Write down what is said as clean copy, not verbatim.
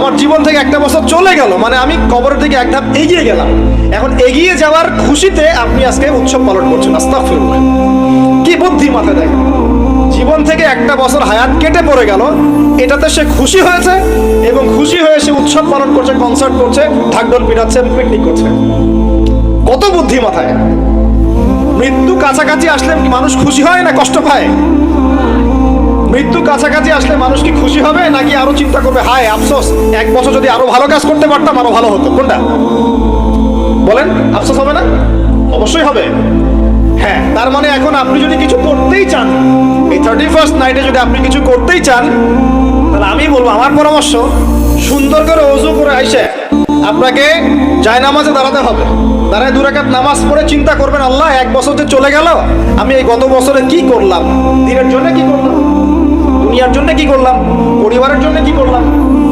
আমার জীবন থেকে একটা বছর চলে গেল, মানে আমি কবরের দিকে এক ধাপ এগিয়ে গেলাম। এখন এগিয়ে যাওয়ার খুশিতে আপনি আজকে উৎসব পালন করছেন। আস্তাগফিরুল্লাহ, কি বুদ্ধি মাথায় দেখেন। জীবন থেকে একটা বছর হায়াত কেটে পড়ে গেল, এটাতে সে খুশি হয়েছে এবং খুশি হয়ে সে উৎসব পালন করছে, কনসার্ট করছে, ঢাকঢোল পিটাচ্ছে, পিকনিক করছে। কত বুদ্ধি মাথায়। মৃত্যু কাছাকাছি আসলে মানুষ খুশি হয় না কষ্ট পায়? মৃত্যু কাছাকাছি আসলে মানুষ কি খুশি হবে নাকি আরো চিন্তা করবে, হায় আফসোস, এক বছর যদি আরো ভালো কাজ করতে পারতাম আরো ভালো হতো? কোনটা বলেন? আফসোস হবে না? অবশ্যই হবে। হ্যাঁ, তার মানে এখন আপনি যদি কিছু করতেই চান, এই 31st নাইটে যদি আপনি কিছু করতেই চান, তাহলে আমি বলবো, আমার পরামর্শ, সুন্দর করে ওযু করে আইসে আপনাকে জায়নামাজে দাঁড়াতে হবে। দাঁড়ায় 2 রাকাত নামাজ পড়ে চিন্তা করবেন, আল্লাহ এক বছর যে চলে গেল, আমি এই গত বছরে কি করলাম, দিনের জন্য কি করলাম, দুনিয়ার জন্য কি করলাম, পরিবারের জন্য কি করলাম,